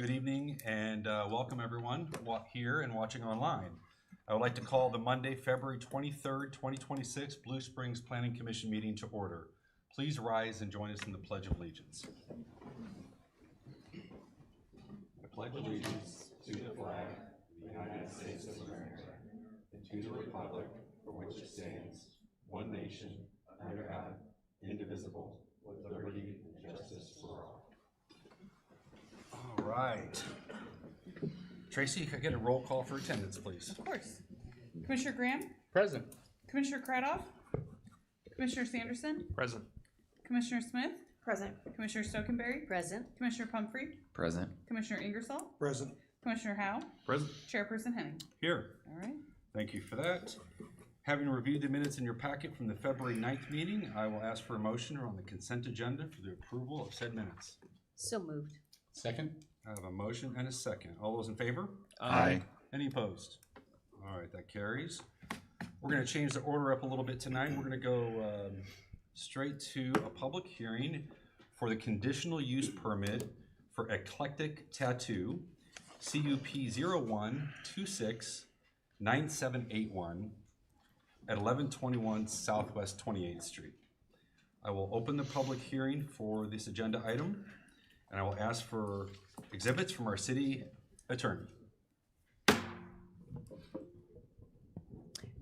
Good evening and welcome everyone here and watching online. I would like to call the Monday, February 23rd, 2026 Blue Springs Planning Commission meeting to order. Please rise and join us in the Pledge of Allegiance. I pledge allegiance to the flag of the United States of America and to the republic for which it stands, one nation, under God, indivisible, with liberty and justice for all. All right. Tracy, can I get a roll call for attendance, please? Of course. Commissioner Graham? Present. Commissioner Cradoff? Commissioner Sanderson? Present. Commissioner Smith? Present. Commissioner Stokenberry? Present. Commissioner Pumphrey? Present. Commissioner Ingersoll? Present. Commissioner Howe? Present. Chairperson Henning? Here. All right. Thank you for that. Having reviewed the minutes in your packet from the February 9th meeting, I will ask for a motion on the consent agenda for the approval of said minutes. So moved. Second. I have a motion and a second. All those in favor? Aye. Any opposed? All right, that carries. We're going to change the order up a little bit tonight. We're going to go straight to a public hearing for the conditional use permit for Eclectic Tattoo, CUP 01269781 at 1121 Southwest 28th Street. I will open the public hearing for this agenda item, and I will ask for exhibits from our city attorney.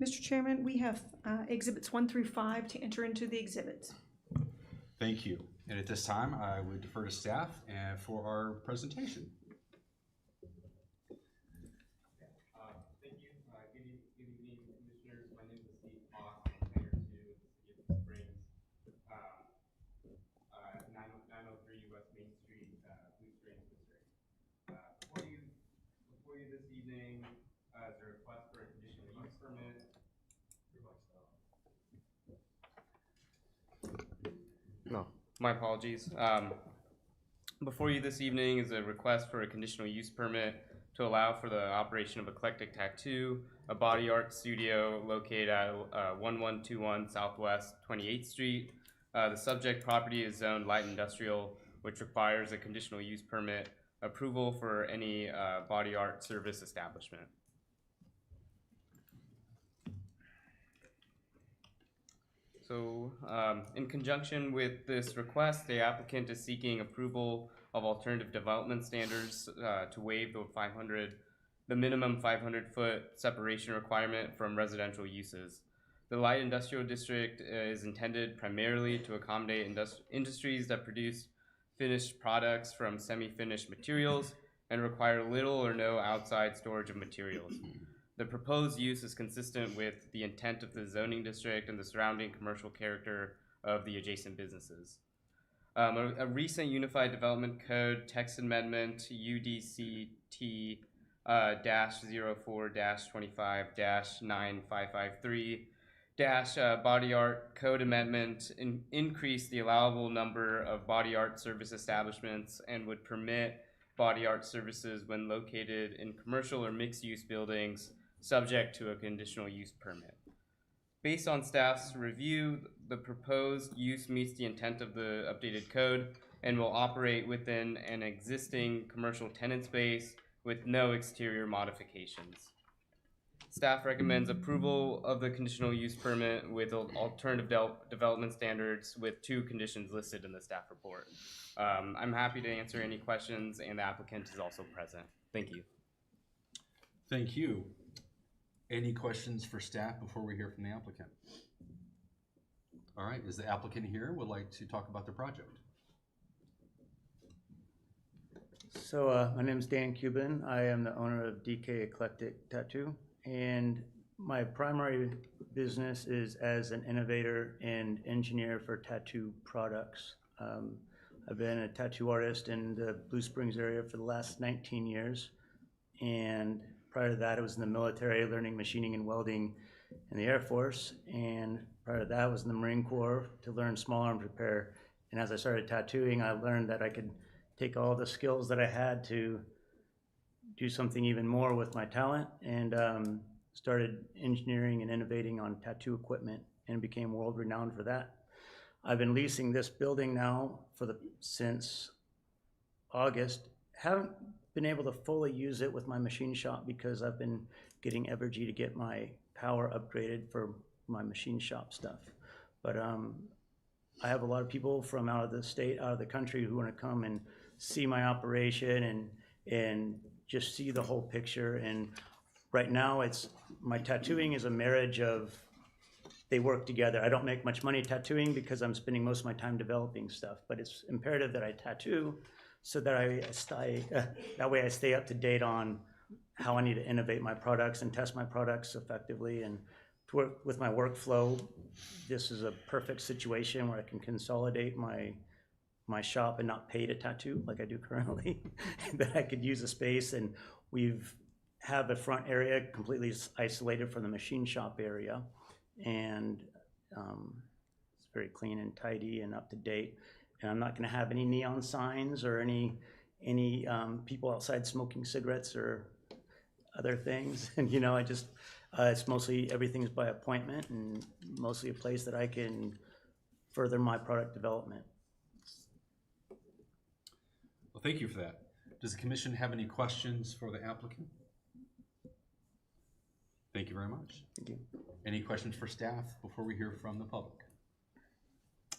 Mr. Chairman, we have exhibits 1 through 5 to enter into the exhibits. Thank you. And at this time, I would defer to staff and for our presentation. Thank you. Good evening, commissioners. My name is Steve Hawk. I'm mayor to the city of Blue Springs, 903 West Main Street, Blue Springs, Missouri. Before you this evening is a request for a conditional use permit. No, my apologies. Before you this evening is a request for a conditional use permit to allow for the operation of Eclectic Tattoo, a body art studio located at 1121 Southwest 28th Street. The subject property is zoned light industrial, which requires a conditional use permit approval for any body art service establishment. So, in conjunction with this request, the applicant is seeking approval of alternative development standards to waive the minimum 500-foot separation requirement from residential uses. The light industrial district is intended primarily to accommodate industries that produce finished products from semi-finished materials and require little or no outside storage of materials. The proposed use is consistent with the intent of the zoning district and the surrounding commercial character of the adjacent businesses. A recent Unified Development Code text amendment, UDCT-04-25-9553 body art code amendment increased the allowable number of body art service establishments and would permit body art services when located in commercial or mixed-use buildings subject to a conditional use permit. Based on staff's review, the proposed use meets the intent of the updated code and will operate within an existing commercial tenant space with no exterior modifications. Staff recommends approval of the conditional use permit with alternative development standards with 2 conditions listed in the staff report. I'm happy to answer any questions, and the applicant is also present. Thank you. Thank you. Any questions for staff before we hear from the applicant? All right, is the applicant here? Would like to talk about the project? So my name is Dan Cuban. I am the owner of DK Eclectic Tattoo, and my primary business is as an innovator and engineer for tattoo products. I've been a tattoo artist in the Blue Springs area for the last 19 years, and prior to that I was in the military learning machining and welding in the Air Force, and prior to that I was in the Marine Corps to learn small arms repair. And as I started tattooing, I learned that I could take all the skills that I had to do something even more with my talent, and started engineering and innovating on tattoo equipment and became world renowned for that. I've been leasing this building now since August. Haven't been able to fully use it with my machine shop because I've been getting Evergy to get my power upgraded for my machine shop stuff. But I have a lot of people from out of the state, out of the country who want to come and see my operation and just see the whole picture. And right now my tattooing is a marriage of, they work together. I don't make much money tattooing because I'm spending most of my time developing stuff, but it's imperative that I tattoo so that that way I stay up to date on how I need to innovate my products and test my products effectively. And to work with my workflow, this is a perfect situation where I can consolidate my shop and not pay to tattoo like I do currently, that I could use a space. And we've have a front area completely isolated from the machine shop area. And it's very clean and tidy and up to date. And I'm not going to have any neon signs or any people outside smoking cigarettes or other things. And I just it's mostly everything's by appointment and mostly a place that I can further my product development. Well, thank you for that. Does the commission have any questions for the applicant? Thank you very much. Thank you. Any questions for staff before we hear from the public?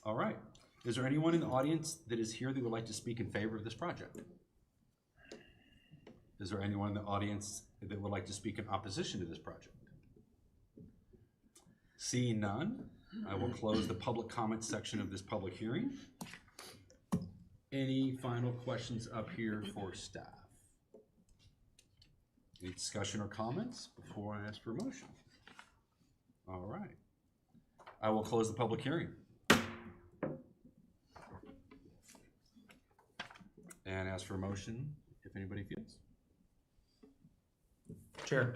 All right. Is there anyone in the audience that is here that would like to speak in favor of this project? Is there anyone in the audience that would like to speak in opposition to this project? Seeing none, I will close the public comment section of this public hearing. Any final questions up here for staff? Any discussion or comments before I ask for a motion? All right. I will close the public hearing. And ask for a motion if anybody feels. Chair,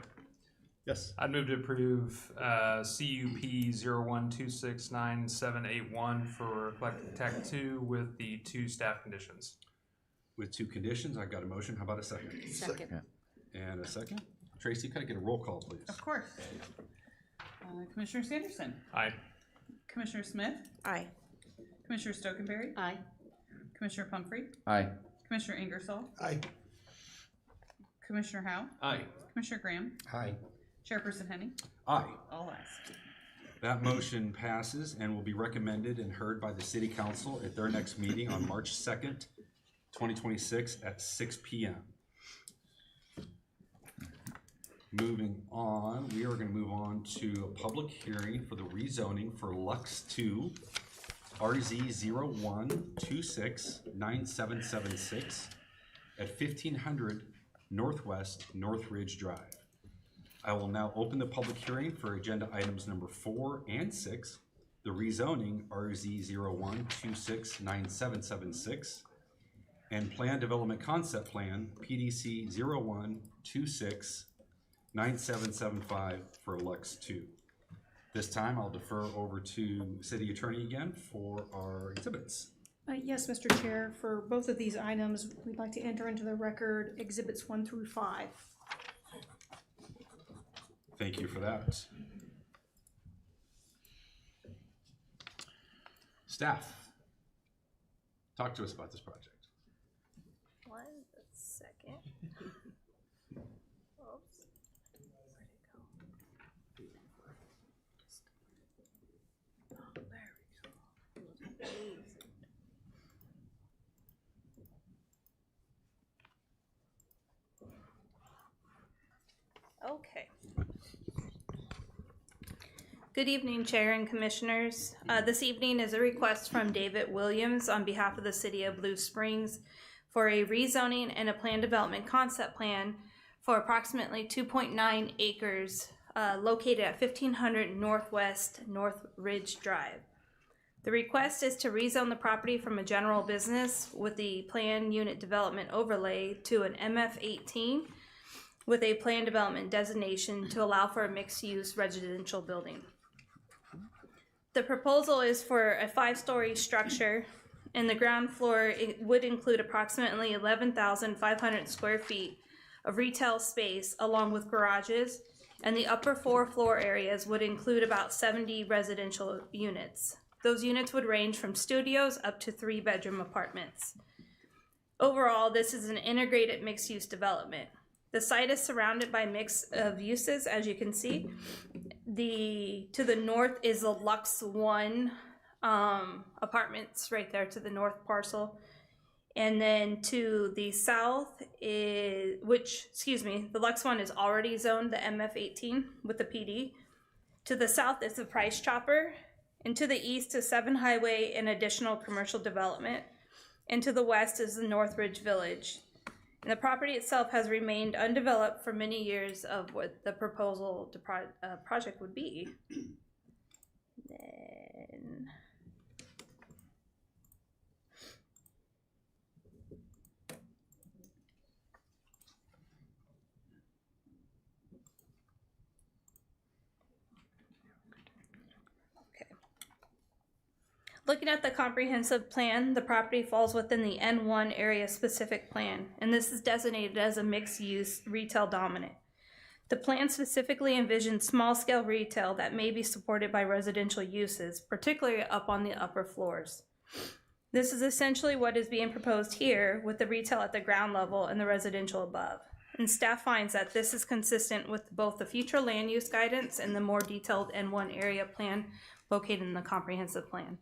Yes. I'd move to approve CUP 01269781 for Eclectic Tech 2 with the 2 staff conditions. With 2 conditions, I got a motion. How about a second? Second. And a second. Tracy, could I get a roll call, please? Of course. Commissioner Sanderson. Aye. Commissioner Smith. Aye. Commissioner Stokenberry. Aye. Commissioner Pumphrey. Aye. Commissioner Ingersoll. Aye. Commissioner Howe. Aye. Commissioner Graham. Aye. Chairperson Henning. Aye. All ayes. That motion passes and will be recommended and heard by the City Council at their next meeting on March 2nd, 2026 at 6 p.m. Moving on, we are going to move on to a public hearing for the rezoning for Lux 2, RZ 01269776 at 1500 Northwest North Ridge Drive. I will now open the public hearing for agenda items number 4 and 6, the rezoning RZ 01269776 and Plan Development Concept Plan PDC 01269775 for Lux 2. This time I'll defer over to City Attorney again for our exhibits. Yes, Mr. Chair, for both of these items, we'd like to enter into the record exhibits 1 through 5. Thank you for that. Staff, talk to us about this project. 1 second. Oops. Where'd it go? Oh, there we go. Okay. Good evening, Chair and Commissioners. This evening is a request from David Williams on behalf of the City of Blue Springs for a rezoning and a plan development concept plan for approximately 2.9 acres located at 1500 Northwest North Ridge Drive. The request is to rezone the property from a general business with the plan unit development overlay to an MF18 with a plan development designation to allow for a mixed-use residential building. The proposal is for a 5-story structure, and the ground floor would include approximately 11,500 square feet of retail space along with garages, and the upper 4 floor areas would include about 70 residential units. Those units would range from studios up to 3-bedroom apartments. Overall, this is an integrated mixed-use development. The site is surrounded by a mix of uses, as you can see. To the north is the Lux One apartments right there to the north parcel. And then to the south is, the Lux One is already zoned the MF18 with the PD. To the south is the Price Chopper. And to the east is 7 Highway and additional commercial development. And to the west is the Northridge Village. And the property itself has remained undeveloped for many years of what the proposal project would be. Then looking at the comprehensive plan, the property falls within the N1 area specific plan, and this is designated as a mixed-use retail dominant. The plan specifically envisions small-scale retail that may be supported by residential uses, particularly up on the upper floors. This is essentially what is being proposed here, with the retail at the ground level and the residential above. And staff finds that this is consistent with both the future land use guidance and the more detailed N1 area plan located in the comprehensive plan.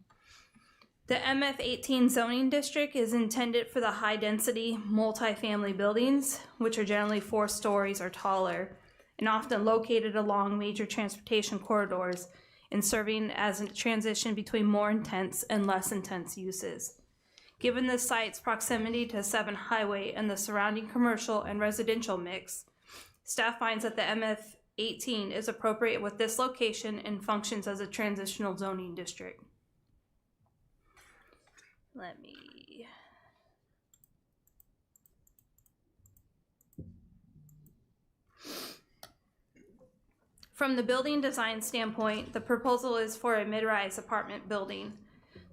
The MF18 zoning district is intended for the high-density multifamily buildings, which are generally 4 stories or taller, and often located along major transportation corridors and serving as a transition between more intense and less intense uses. Given the site's proximity to 7 Highway and the surrounding commercial and residential mix, staff finds that the MF18 is appropriate with this location and functions as a transitional zoning district. From the building design standpoint, the proposal is for a mid-rise apartment building.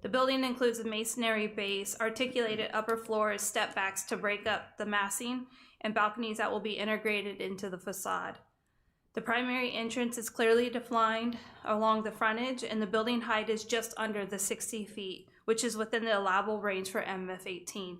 The building includes a masonry base, articulated upper floors, step backs to break up the massing, and balconies that will be integrated into the facade. The primary entrance is clearly defined along the frontage, and the building height is just under the 60 feet, which is within the allowable range for MF18.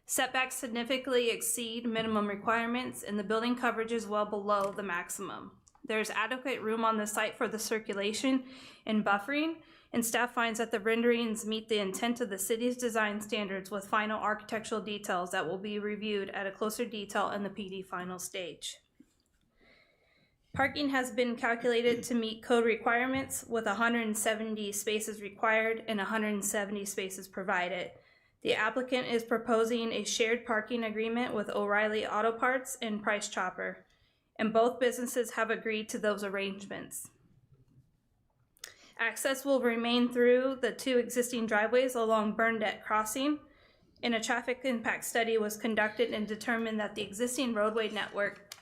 Setbacks significantly exceed minimum requirements, and the building coverage is well below the maximum. There is adequate room on the site for the circulation and buffering, and staff finds that the renderings meet the intent of the city's design standards with final architectural details that will be reviewed at a closer detail in the PD final stage. Parking has been calculated to meet code requirements with 170 spaces required and 170 spaces provided. The applicant is proposing a shared parking agreement with O'Reilly Auto Parts and Price Chopper, and both businesses have agreed to those arrangements. Access will remain through the 2 existing driveways along Burnett Crossing, and a traffic impact study was conducted and determined that the existing roadway network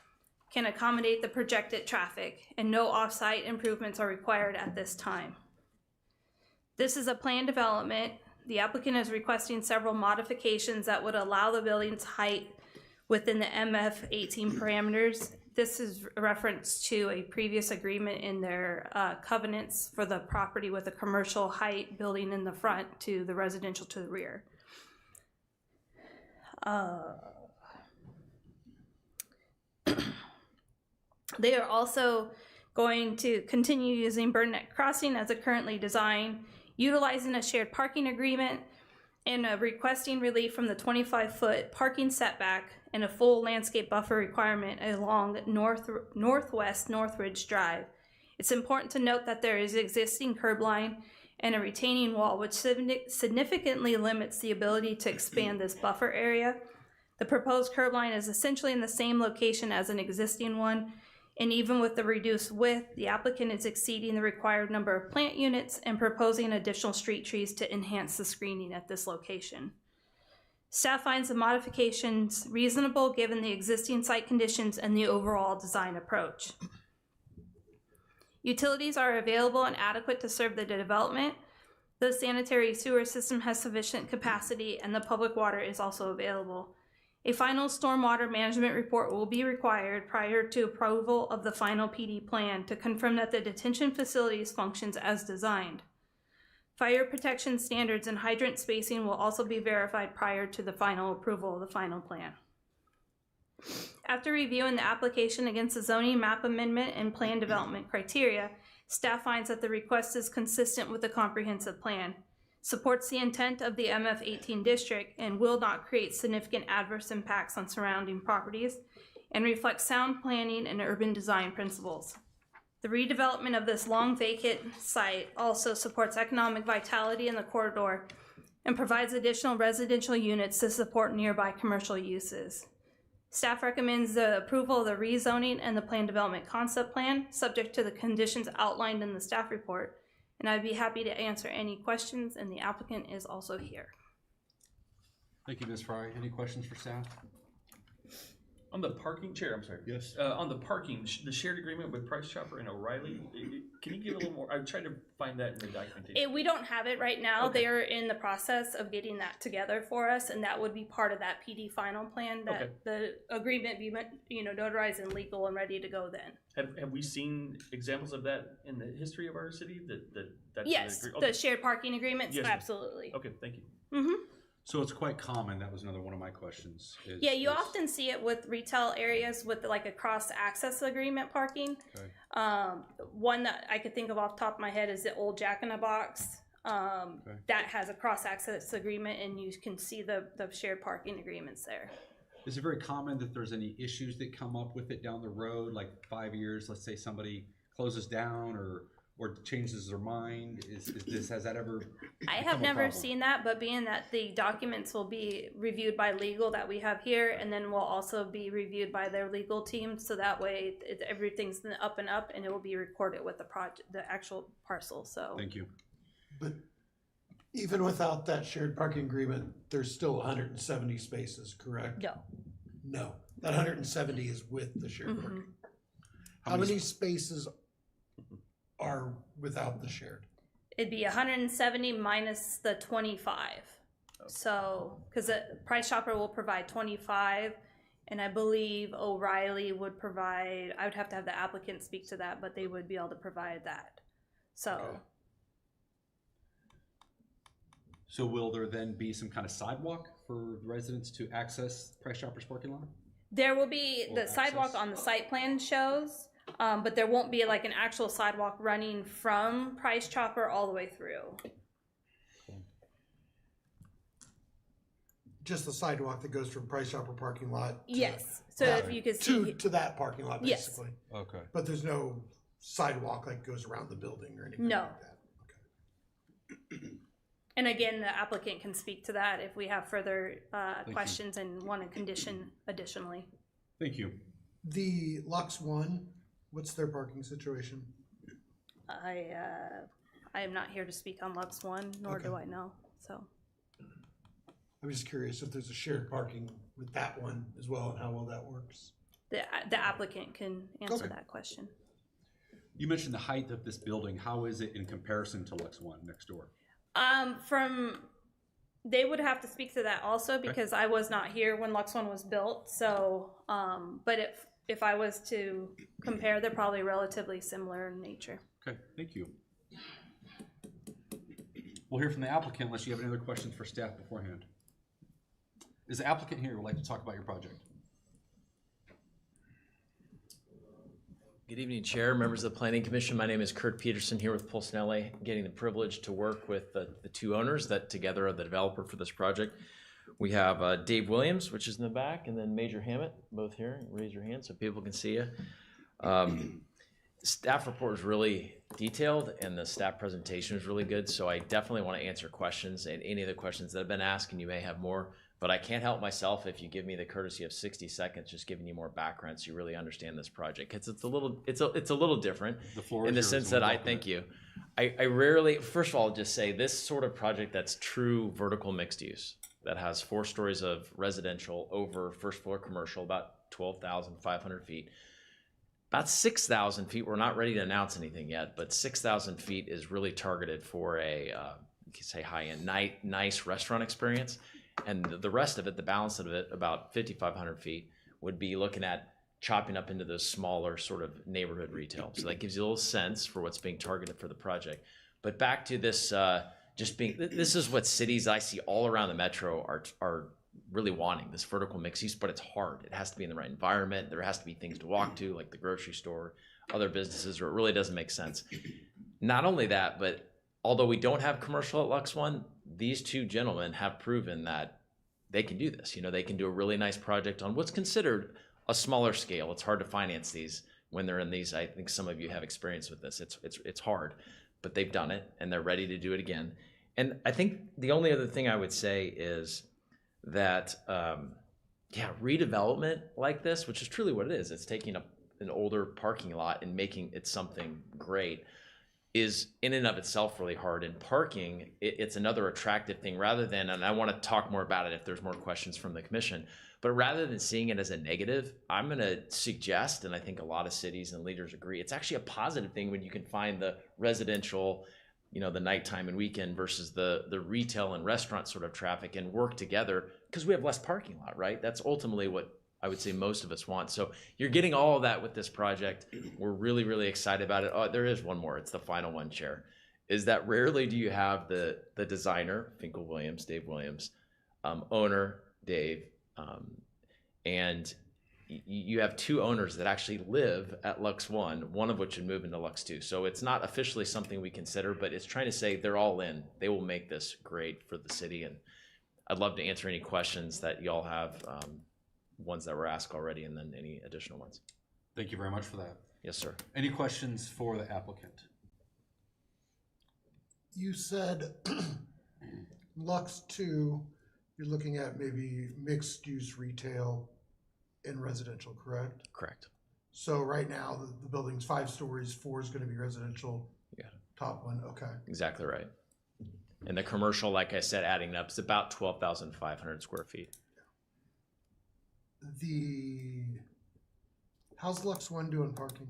can accommodate the projected traffic, and no off-site improvements are required at this time. This is a planned development. The applicant is requesting several modifications that would allow the building's height within the MF18 parameters. This is a reference to a previous agreement in their covenants for the property with a commercial height building in the front to the residential to the rear. They are also going to continue using Burnett Crossing as a currently designed, utilizing a shared parking agreement, and requesting relief from the 25-foot parking setback and a full landscape buffer requirement along northwest Northridge Drive. It's important to note that there is existing curb line and a retaining wall, which significantly limits the ability to expand this buffer area. The proposed curb line is essentially in the same location as an existing one, and even with the reduced width, the applicant is exceeding the required number of plant units and proposing additional street trees to enhance the screening at this location. Staff finds the modifications reasonable given the existing site conditions and the overall design approach. Utilities are available and adequate to serve the development. The sanitary sewer system has sufficient capacity, and the public water is also available. A final stormwater management report will be required prior to approval of the final PD plan to confirm that the detention facilities functions as designed. Fire protection standards and hydrant spacing will also be verified prior to the final approval of the final plan. After reviewing the application against the zoning map amendment and plan development criteria, staff finds that the request is consistent with the comprehensive plan, supports the intent of the MF18 district, and will not create significant adverse impacts on surrounding properties, and reflects sound planning and urban design principles. The redevelopment of this long vacant site also supports economic vitality in the corridor and provides additional residential units to support nearby commercial uses. Staff recommends the approval of the rezoning and the plan development concept plan, subject to the conditions outlined in the staff report. And I'd be happy to answer any questions, and the applicant is also here. Thank you, Ms. Fry. Any questions for staff? On the parking, Chair, I'm sorry. Yes. On the parking, the shared agreement with Price Chopper and O'Reilly, can you give a little more? I tried to find that in the documentation. We don't have it right now. Okay. They are in the process of getting that together for us, and that would be part of that PD final plan, that Okay. the agreement be, notarized and legal and ready to go then. Have we seen examples of that in the history of our city? That's Yes, okay. the shared parking agreements, Yes, ma'am. absolutely. Okay, thank you. Mm-hmm. So it's quite common. That was another one of my questions. Yeah, you often see it with retail areas with like a cross-access agreement parking. Okay. One that I could think of off the top of my head is the old Jack in the Box. That has a cross-access agreement, and you can see the shared parking agreements there. Is it very common that there's any issues that come up with it down the road, like 5 years? Let's say somebody closes down or changes their mind. Has that ever? I become have a never problem? seen that, but being that the documents will be reviewed by legal that we have here, and then will also be reviewed by their legal team, so that way everything's up and up, and it will be recorded with the actual parcel. So Thank you. But even without that shared parking agreement, there's still 170 spaces, correct? no. No, that 170 is with the shared Mhm. parking. How many spaces are without the shared? It'd be 170 minus the 25. So, because Price Chopper will provide 25, and I believe O'Reilly would provide, I would have to have the applicant speak to that, but they would be able to provide that. So, Okay. So will there then be some kind of sidewalk for residents to access Price Chopper's parking lot? there will be Or the sidewalk access. on the site plan shows, but there won't be like an actual sidewalk running from Price Chopper all the way through. Just the sidewalk that goes from Price Chopper parking lot? Yes. So Yeah. if you could To, see, to that parking lot, Yes. basically? Okay. But there's no sidewalk like goes around the building or anything No. like that? Okay. and again, the applicant can speak to that if we have further you. questions and want to condition additionally. Thank you. The Lux One, what's their parking situation? I am not here to speak on Lux One, nor do Okay. I know. So I'm just curious if there's a shared parking with that one as well and how well that works. the applicant can answer Okay. that question. You mentioned the height of this building. How is it in comparison to Lux One next door? They would have to speak to that also because I was not here when Lux One was built. So, but if I was to compare, they're probably relatively similar in nature. Okay, thank you. We'll hear from the applicant unless you have any other questions for staff beforehand. Is the applicant here who would like to talk about your project? Good evening, Chair, members of the Planning Commission. My name is Kurt Peterson here with Pulcinelli, getting the privilege to work with the two owners that together are the developer for this project. We have Dave Williams, which is in the back, and then Major Hammett, both here. Raise your hand so people can see you. Staff report is really detailed and the staff presentation is really good, so I definitely want to answer questions and any of the questions that have been asked, and you may have more. But I can't help myself if you give me the courtesy of 60 seconds, just giving you more background so you really understand this project. Because it's a little different The floor in is the yours, sense and that we'll I welcome thank it. you. I rarely, first of all, I'll just say this sort of project that's true vertical mixed use, that has 4 stories of residential over first floor commercial, about 12,500 feet. About 6,000 feet, we're not ready to announce anything yet, but 6,000 feet is really targeted for a, you could say high-end, nice restaurant experience. And the rest of it, the balance of it, about 5,500 feet, would be looking at chopping up into those smaller sort of neighborhood retail. So that gives you a little sense for what's being targeted for the project. But back to this just being, this is what cities I see all around the metro are really wanting, this vertical mixed use, but it's hard. It has to be in the right environment. There has to be things to walk to, like the grocery store, other businesses, or it really doesn't make sense. Not only that, but although we don't have commercial at Lux One, these two gentlemen have proven that they can do this. You know, they can do a really nice project on what's considered a smaller scale. It's hard to finance these when they're in these. I think some of you have experience with this. It's hard, but they've done it and they're ready to do it again. And I think the only other thing I would say is that, redevelopment like this, which is truly what it is, it's taking up an older parking lot and making it something great, is in and of itself really hard. And parking, it's another attractive thing rather than, and I want to talk more about it if there's more questions from the commission, but rather than seeing it as a negative, I'm going to suggest, and I think a lot of cities and leaders agree, it's actually a positive thing when you can find the residential, you know, the nighttime and weekend versus the retail and restaurant sort of traffic and work together, because we have less parking lot, right? That's ultimately what I would say most of us want. So you're getting all of that with this project. We're really, really excited about it. Oh, there is one more. It's the final one, Chair. Is that rarely do you have the designer, Finkel Williams, Dave Williams, owner, Dave, and you have two owners that actually live at Lux One, one of which would move into Lux Two. So it's not officially something we consider, but it's trying to say they're all in. They will make this great for the city. And I'd love to answer any questions that y'all have, ones that were asked already, and then any additional ones. Thank you very much for that. Yes, sir. Any questions for the applicant? You said Lux 2, you're looking at maybe mixed-use retail and residential, correct? Correct. So right now, the building's 5 stories, 4 is gonna be residential. Yeah. Top one, okay. Exactly right. And the commercial, like I said, adding up, is about 12,500 square feet. How's Lux 1 doing parking?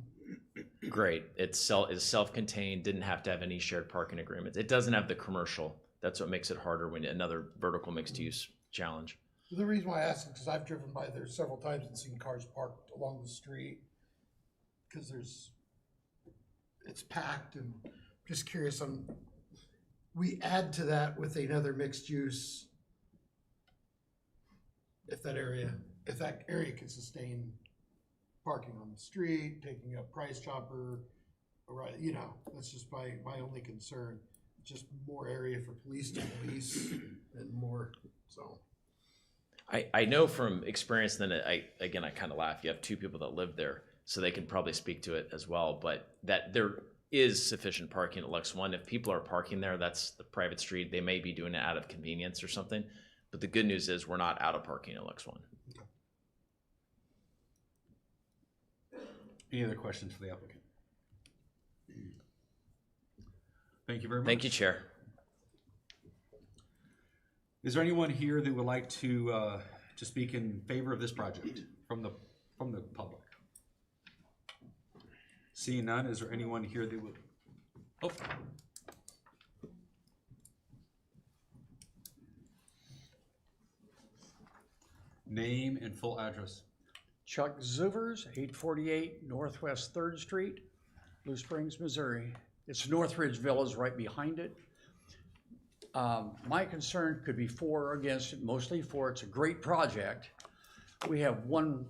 Great. It's self-contained, didn't have to have any shared parking agreements. It doesn't have the commercial. That's what makes it harder when another vertical mixed use challenge. The reason why I ask is because I've driven by there several times and seen cars parked along the street. Because it's packed, and just curious we add to that with another mixed use. If that area can sustain parking on the street, taking up Price Chopper, right? You know, that's just my only concern. Just more area for police to police and more, so. I know from experience, then I kind of laugh. You have two people that live there, so they can probably speak to it as well, but that there is sufficient parking at Lux One. If people are parking there, that's the private street. They may be doing it out of convenience or something, but the good news is we're not out of parking at Lux One. Any other questions for the applicant? Thank you very much. Thank you, Chair. Is there anyone here that would like to speak in favor of this project from the public? Seeing none, is there anyone here that would? Oh. Name and full address. Chuck Zuvers, 848 Northwest 3rd Street, Blue Springs, Missouri. It's Northridge Villas right behind it. My concern could be for or against it, mostly for. It's a great project. We have one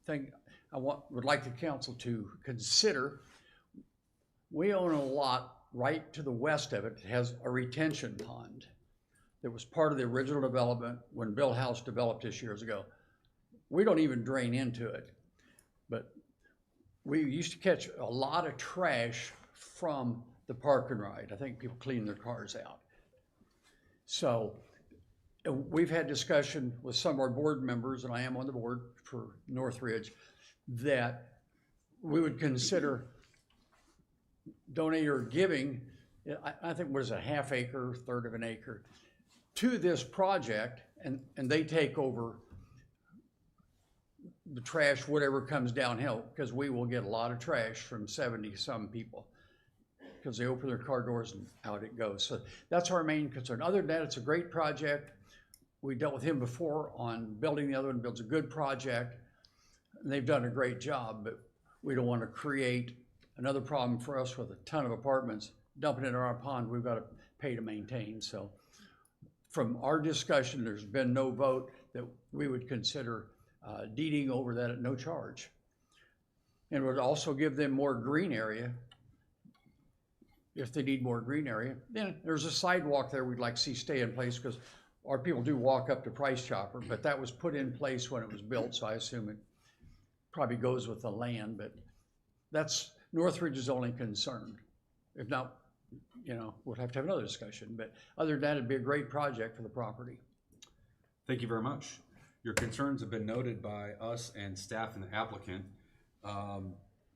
thing I would like the council to consider. We own a lot right to the west of it. It has a retention pond that was part of the original development when Bill House developed this years ago. We don't even drain into it, but we used to catch a lot of trash from the park and ride. I think people clean their cars out. So we've had discussion with some of our board members, and I am on the board for Northridge, that we would consider donating or giving, I think what is a half acre, third of an acre, to this project, and they take over the trash, whatever comes downhill, because we will get a lot of trash from 70-some people, because they open their car doors and out it goes. So that's our main concern. Other than that, it's a great project. We dealt with him before on building the other one. Builds a good project, and they've done a great job, but we don't want to create another problem for us with a ton of apartments dumping in our pond. We've got to pay to maintain. So from our discussion, there's been no vote that we would consider deeding over that at no charge. And would also give them more green area if they need more green area. Then there's a sidewalk there we'd like to see stay in place because our people do walk up to Price Chopper, but that was put in place when it was built, so I assume it probably goes with the land, but that's Northridge's only concern. If not, you know, we'll have to have another discussion, but other than that, it'd be a great project for the property. Thank you very much. Your concerns have been noted by us and staff and the applicant.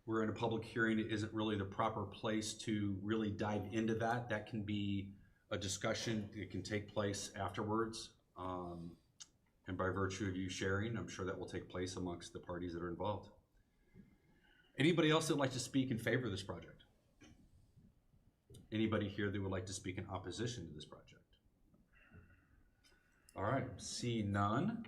We're in a public hearing. It isn't really the proper place to really dive into that. That can be a discussion. It can take place afterwards. And by virtue of you sharing, I'm sure that will take place amongst the parties that are involved. Anybody else that would like to speak in favor of this project? Anybody here that would like to speak in opposition to this project? All right, see none.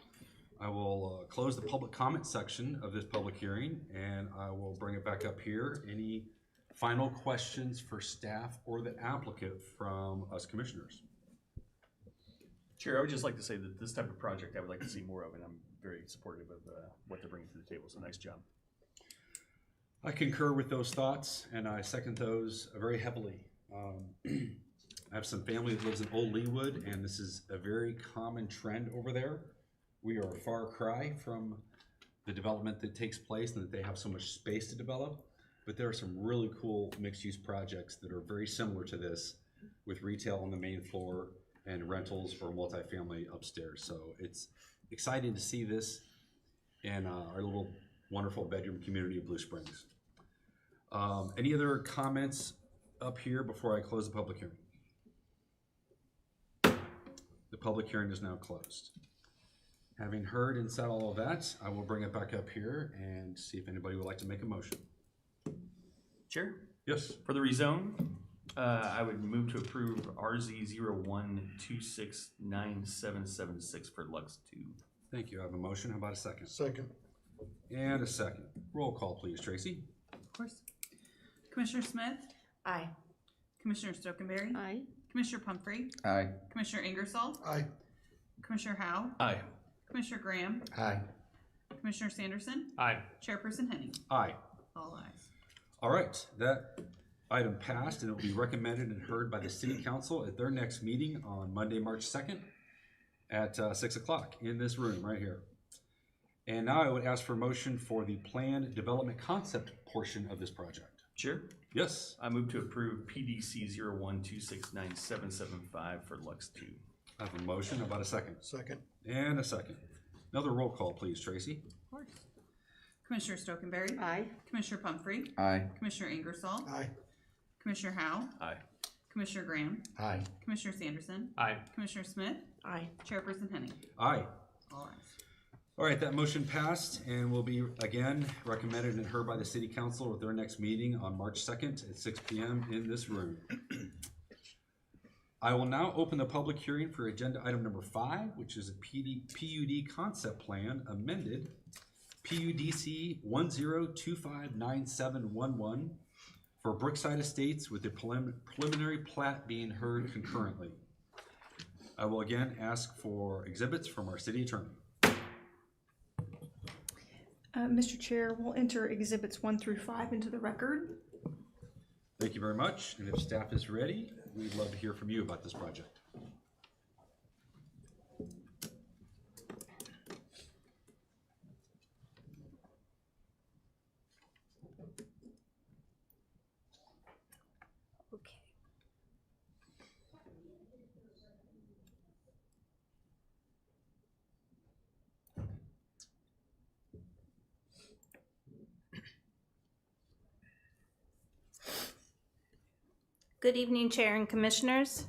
I will close the public comment section of this public hearing, and I will bring it back up here. Any final questions for staff or the applicant from us commissioners? Chair, I would just like to say that this type of project I would like to see more of, and I'm very supportive of what they're bringing to the table, so nice job. I concur with those thoughts, and I second those very heavily. I have some family that lives in Old Leawood, and this is a very common trend over there. We are a far cry from the development that takes place and that they have so much space to develop, but there are some really cool mixed-use projects that are very similar to this with retail on the main floor and rentals or multifamily upstairs. So it's exciting to see this in our little wonderful bedroom community of Blue Springs. Any other comments up here before I close the public hearing? The public hearing is now closed. Having heard and said all of that, I will bring it back up here and see if anybody would like to make a motion. Chair, Yes. for the rezone, I would move to approve RZ 01269776 for Lux 2. Thank you. I have a motion. How about a second? Second. And a second. Roll call, please, Tracy. Of course. Commissioner Smith? Aye. Commissioner Stokenberry? Aye. Commissioner Pumphrey? Aye. Commissioner Ingersoll? Aye. Commissioner Howe? Aye. Commissioner Graham? Aye. Commissioner Sanderson? Aye. Chairperson Henning? Aye. All ayes. All right, that item passed and it will be recommended and heard by the City Council at their next meeting on Monday, March 2nd at 6 o'clock in this room right here. And now I would ask for a motion for the planned development concept portion of this project. Chair, Yes, I move to approve PDC 01269775 for Lux 2. I have a motion. How about a second? Second. And a second. Another roll call, please, Tracy. Of course. Commissioner Stokenberry? Aye. Commissioner Pumphrey? Aye. Commissioner Ingersoll? Aye. Commissioner Howe? Aye. Commissioner Graham? Aye. Commissioner Sanderson? Aye. Commissioner Smith? Aye. Chairperson Henning? Aye. All ayes. All right, that motion passed and will be again recommended and heard by the City Council at their next meeting on March 2nd at 6 p.m. in this room. I will now open the public hearing for agenda item number 5, which is a PUD concept plan amended PUDC 10259711 for Brookside Estates with the preliminary plat being heard concurrently. I will again ask for exhibits from our city attorney. Mr. Chair, we'll enter exhibits 1 through 5 into the record. Thank you very much, and if staff is ready, we'd love to hear from you about this project. Okay. Good evening, Chair and Commissioners.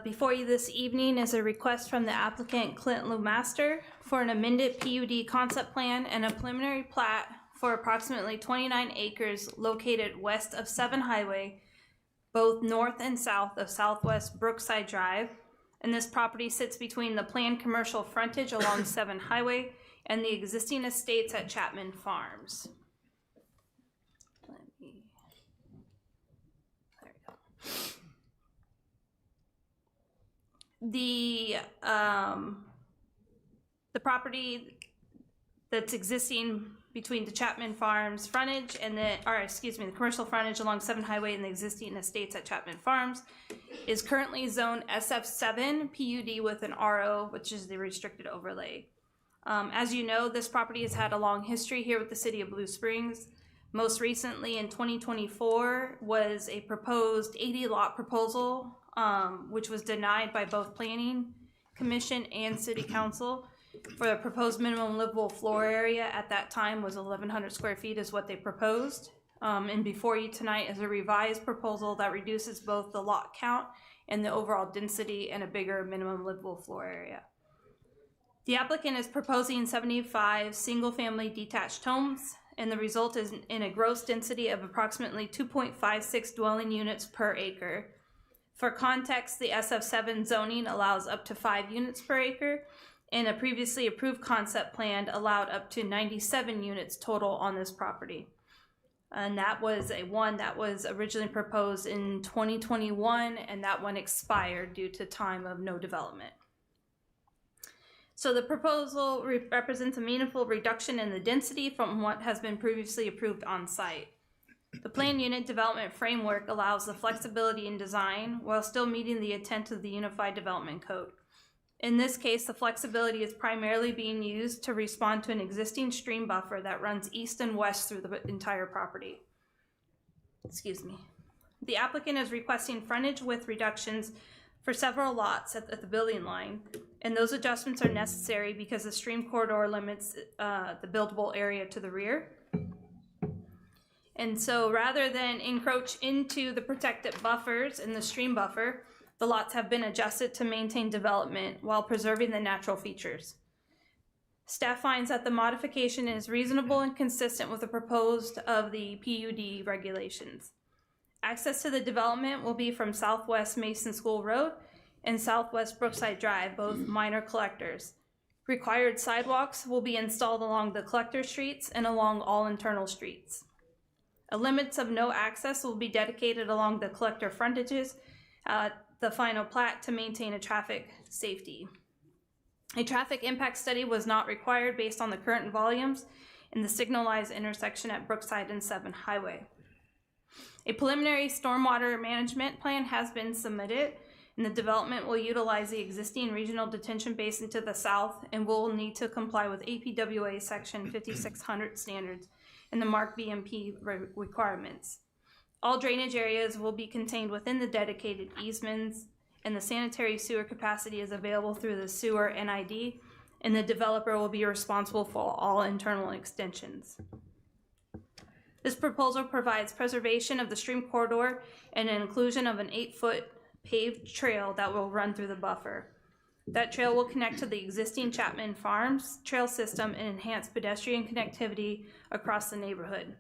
Before you this evening is a request from the applicant Clint Lumaster for an amended PUD concept plan and a preliminary plat for approximately 29 acres located west of 7 Highway, both north and south of Southwest Brookside Drive. And this property sits between the planned commercial frontage along 7 Highway and the existing estates at Chapman Farms. There we go. the property that's existing between the Chapman Farms frontage and the commercial frontage along 7 Highway and the existing estates at Chapman Farms is currently zoned SF7 PUD with an RO, which is the restricted overlay. As you know, this property has had a long history here with the city of Blue Springs. Most recently in 2024 was a proposed 80 lot proposal, which was denied by both Planning Commission and City Council. For the proposed minimum livable floor area at that time was 1,100 square feet is what they proposed. And before you tonight is a revised proposal that reduces both the lot count and the overall density and a bigger minimum livable floor area. The applicant is proposing 75 single-family detached homes, and the result is in a gross density of approximately 2.56 dwelling units per acre. For context, the SF7 zoning allows up to 5 units per acre, and a previously approved concept plan allowed up to 97 units total on this property. And that was one that was originally proposed in 2021, and that one expired due to time of no development. So the proposal represents a meaningful reduction in the density from what has been previously approved on site. The planned unit development framework allows the flexibility in design while still meeting the intent of the Unified Development Code. In this case, the flexibility is primarily being used to respond to an existing stream buffer that runs east and west through the entire property. Excuse me. The applicant is requesting frontage width reductions for several lots at the building line, and those adjustments are necessary because the stream corridor limits the buildable area to the rear. And so rather than encroach into the protected buffers in the stream buffer, the lots have been adjusted to maintain development while preserving the natural features. Staff finds that the modification is reasonable and consistent with the proposed of the PUD regulations. Access to the development will be from Southwest Mason School Road and Southwest Brookside Drive, both minor collectors. Required sidewalks will be installed along the collector streets and along all internal streets. Limits of no access will be dedicated along the collector frontages, the final plat to maintain a traffic safety. A traffic impact study was not required based on the current volumes in the signalized intersection at Brookside and 7 Highway. A preliminary stormwater management plan has been submitted, and the development will utilize the existing regional detention basin to the south and will need to comply with APWA section 5600 standards and the MARC BMP requirements. All drainage areas will be contained within the dedicated easements, and the sanitary sewer capacity is available through the sewer NID, and the developer will be responsible for all internal extensions. This proposal provides preservation of the stream corridor and an inclusion of an 8-foot paved trail that will run through the buffer. That trail will connect to the existing Chapman Farms trail system and enhance pedestrian connectivity across the neighborhood.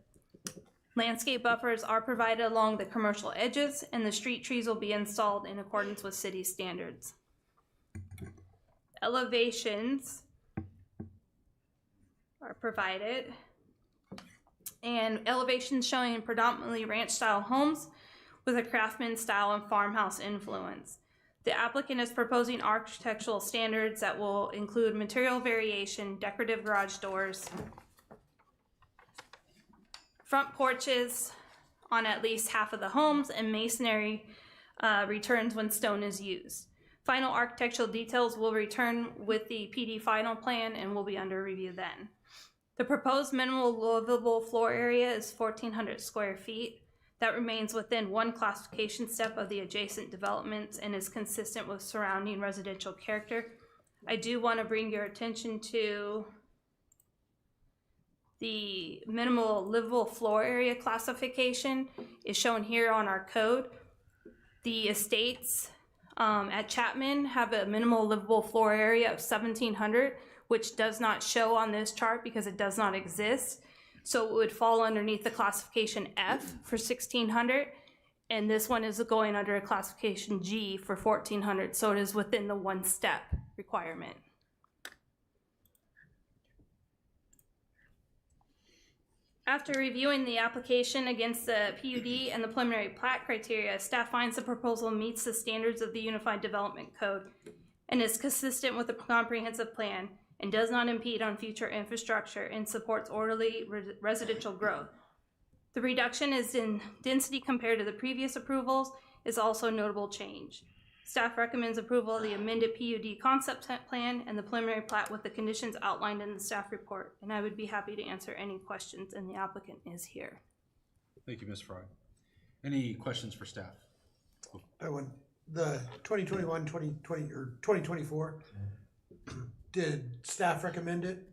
Landscape buffers are provided along the commercial edges, and the street trees will be installed in accordance with city standards. Elevations are provided, and elevations showing predominantly ranch-style homes with a craftsman style and farmhouse influence. The applicant is proposing architectural standards that will include material variation, decorative garage doors, front porches on at least half of the homes, and masonry returns when stone is used. Final architectural details will return with the PD final plan and will be under review then. The proposed minimal livable floor area is 1,400 square feet. That remains within one classification step of the adjacent developments and is consistent with surrounding residential character. I do want to bring your attention to the minimal livable floor area classification is shown here on our code. The estates at Chapman have a minimal livable floor area of 1,700, which does not show on this chart because it does not exist. So it would fall underneath the classification F for 1,600, and this one is going under a classification G for 1,400, so it is within the one-step requirement. After reviewing the application against the PUD and the preliminary plat criteria, staff finds the proposal meets the standards of the Unified Development Code and is consistent with the comprehensive plan and does not impede on future infrastructure and supports orderly residential growth. The reduction is in density compared to the previous approvals is also a notable change. Staff recommends approval of the amended PUD concept plan and the preliminary plat with the conditions outlined in the staff report, and I would be happy to answer any questions, and the applicant is here. Thank you, Ms. Fry. Any questions for staff? When the 2021, 2020, or 2024, did staff recommend it?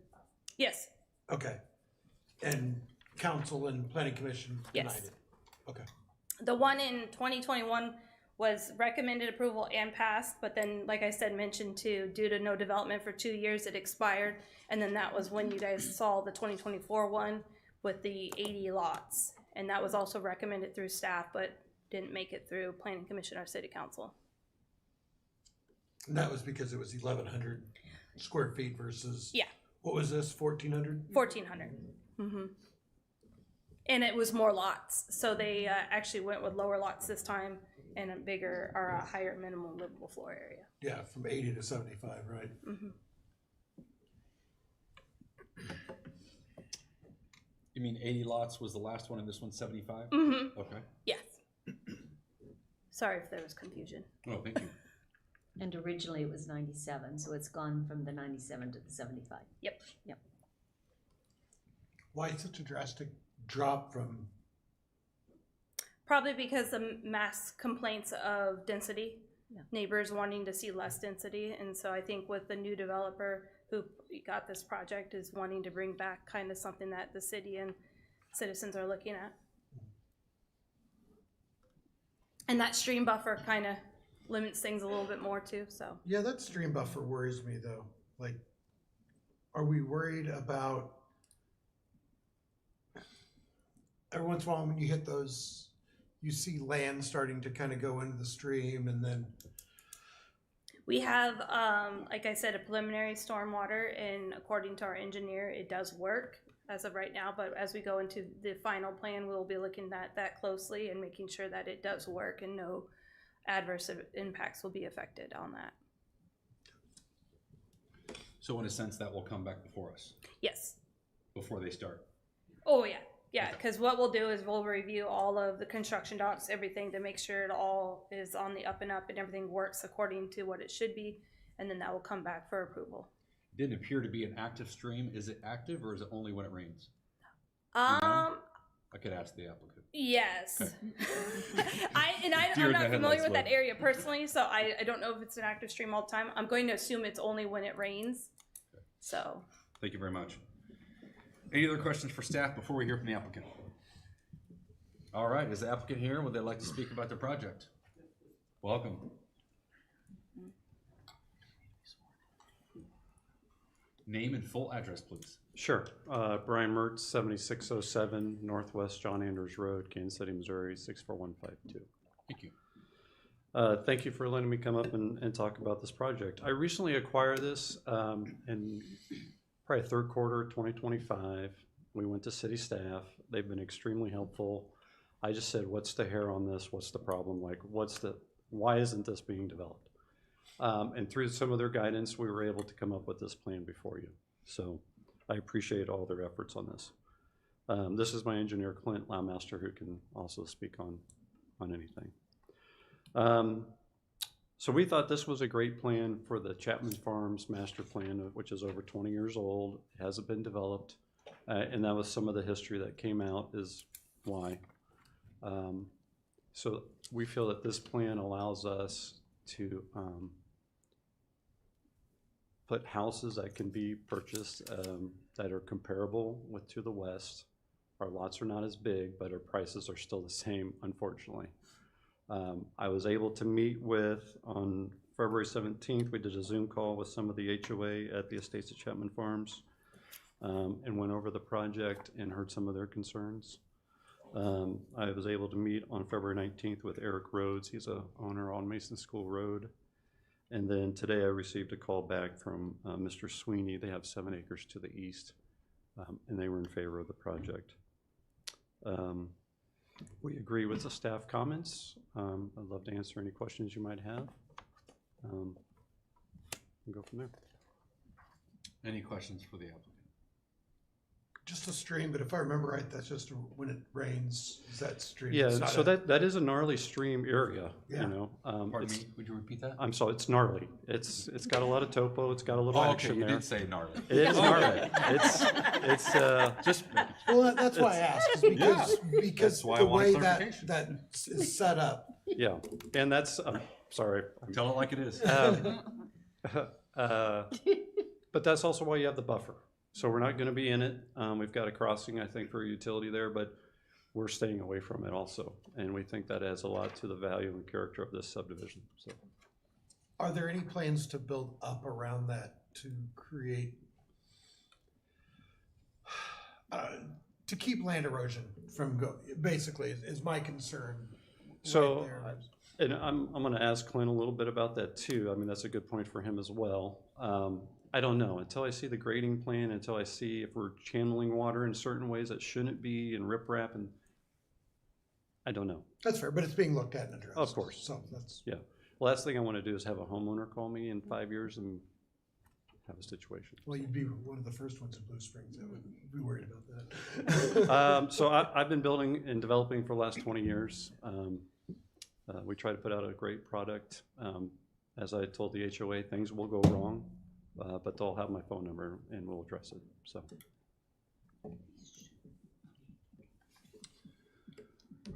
Yes. Okay. And council and planning commission denied Yes. it? Okay. The one in 2021 was recommended approval and passed, but then, like I said, mentioned too, due to no development for 2 years, it expired. And then that was when you guys saw the 2024 one with the 80 lots. And that was also recommended through staff, but didn't make it through planning commission or city council. And that was because it was 1,100 square feet versus, Yeah, what was this, 1,400? 1,400. Mm-hmm. And it was more lots. So they actually went with lower lots this time and a bigger or a higher minimum livable floor area. Yeah, from 80 to 75, right? Mm-hmm. You mean 80 lots was the last one and this one's 75? Mm-hmm. Okay. Yes. Sorry if there was confusion. Oh, thank you. And originally it was 97, so it's gone from the 97 to the 75. Yep. Yep. Why such a drastic drop from? Probably because the mass complaints of density, Yeah. neighbors wanting to see less density. And so I think with the new developer who got this project is wanting to bring back kind of something that the city and citizens are looking at. And that stream buffer kind of limits things a little bit more too, so. Yeah, that stream buffer worries me though. Like, are we worried about, every once in a while when you hit those, you see land starting to kind of go into the stream and then, We have, like I said, a preliminary stormwater, and according to our engineer, it does work as of right now, but as we go into the final plan, we'll be looking at that closely and making sure that it does work and no adverse impacts will be affected on that. So in a sense, that will come back before us, Yes. before they start. Oh, yeah. Yeah, because what we'll do is we'll review all of the construction docs, everything to make sure it all is on the up and up and everything works according to what it should be, and then that will come back for approval. Didn't appear to be an active stream. Is it active or is it only when it rains? know? I could ask the applicant. Yes. Okay. I'm Deer in not the familiar headlights with that look. area personally, so I don't know if it's an active stream all the time. I'm going to assume it's only when it rains. So. Thank you very much. Any other questions for staff before we hear from the applicant? All right, is the applicant here? Would they like to speak about their project? Welcome. Name and full address, please. Sure. Brian Mertz, 7607 Northwest John Anders Road, Kansas City, Missouri, 64152. Thank you. Thank you for letting me come up and talk about this project. I recently acquired this in probably third quarter 2025. We went to city staff. They've been extremely helpful. I just said, what's the hair on this? What's the problem? Like, why isn't this being developed? And through some of their guidance, we were able to come up with this plan before you. So I appreciate all their efforts on this. This is my engineer, Clint Loudmaster, who can also speak on anything. So we thought this was a great plan for the Chapman Farms master plan, which is over 20 years old. It hasn't been developed. And that was some of the history that came out is why. So we feel that this plan allows us to put houses that can be purchased that are comparable with to the west. Our lots are not as big, but our prices are still the same, unfortunately. I was able to meet with, on February 17th, we did a Zoom call with some of the HOA at the Estates of Chapman Farms and went over the project and heard some of their concerns. I was able to meet on February 19th with Eric Rhodes. He's a owner on Mason School Road. And then today I received a call back from Mr. Sweeney. They have 7 acres to the east, and they were in favor of the project. We agree with the staff comments. I'd love to answer any questions you might have. And go from there. Any questions for the applicant? Just a stream, but if I remember right, that's just when it rains, is that stream? Yeah, It's not so a- that is a gnarly stream area, Yeah. you know. Pardon It's- me, would you repeat that? I'm sorry, it's gnarly. It's got a lot of topo, it's got a little Oh, okay, action you there. did say gnarly. It is gnarly. It's Just, Well, that's why I asked, is because That's why I the wanted way that, clarification. that is set up. yeah, and that's, sorry. tell it like it is. But that's also why you have the buffer. So we're not gonna be in it. We've got a crossing, I think, for a utility there, but we're staying away from it also. And we think that adds a lot to the value and character of this subdivision, so. Are there any plans to build up around that to create, to keep land erosion from basically is my concern. So, right there. and I'm gonna ask Clint a little bit about that too. I mean, that's a good point for him as well. I don't know, until I see the grading plan, until I see if we're channeling water in certain ways that shouldn't be and riprap, and I don't know. That's fair, but it's being looked at and addressed. Of course. So that's, Yeah. Last thing I wanna do is have a homeowner call me in 5 years and have a situation. well, you'd be one of the first ones in Blue Springs that would be worried about that. So I've been building and developing for the last 20 years. We try to put out a great product. As I told the HOA, things will go wrong, but they'll have my phone number and we'll address it, so.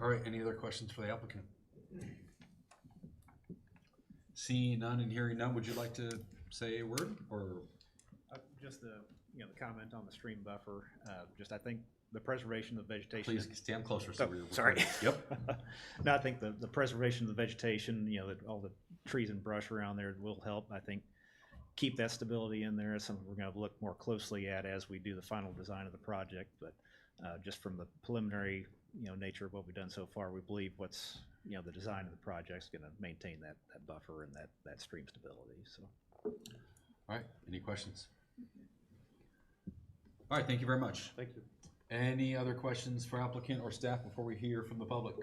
All right, any other questions for the applicant? Seeing none and hearing none, would you like to say a word, or? Just the comment on the stream buffer, just I think the preservation of vegetation. Please stand closer so we're Sorry. recording. Yep. No, I think the preservation of the vegetation, that all the trees and brush around there will help, I think, keep that stability in there. It's something we're gonna look more closely at as we do the final design of the project, but just from the preliminary, nature of what we've done so far, we believe what's, the design of the project's gonna maintain that buffer and that stream stability, so. All right, any questions? All right, thank you very much. Thank you. Any other questions for applicant or staff before we hear from the public?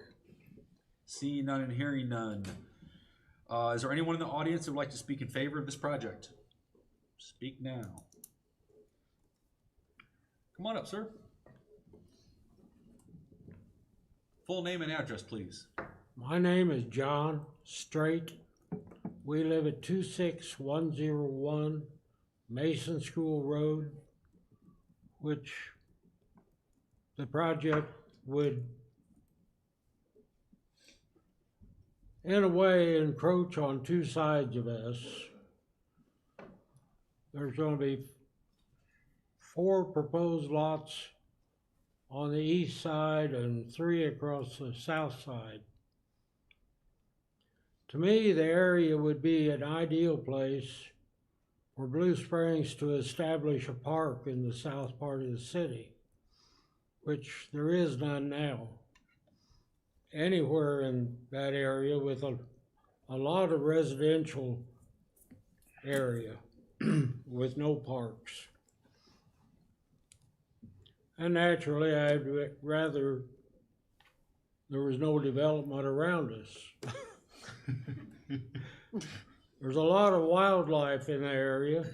Seeing none and hearing none. Is there anyone in the audience who would like to speak in favor of this project? Speak now. Come on up, sir. Full name and address, please. My name is John Straight. We live at 26101 Mason School Road, which the project would, in a way, encroach on two sides of us. There's going to be 4 proposed lots on the east side and 3 across the south side. To me, the area would be an ideal place for Blue Springs to establish a park in the south part of the city, which there is none now. Anywhere in that area with a lot of residential area with no parks. And naturally, I'd rather there was no development around us. There's a lot of wildlife in the area,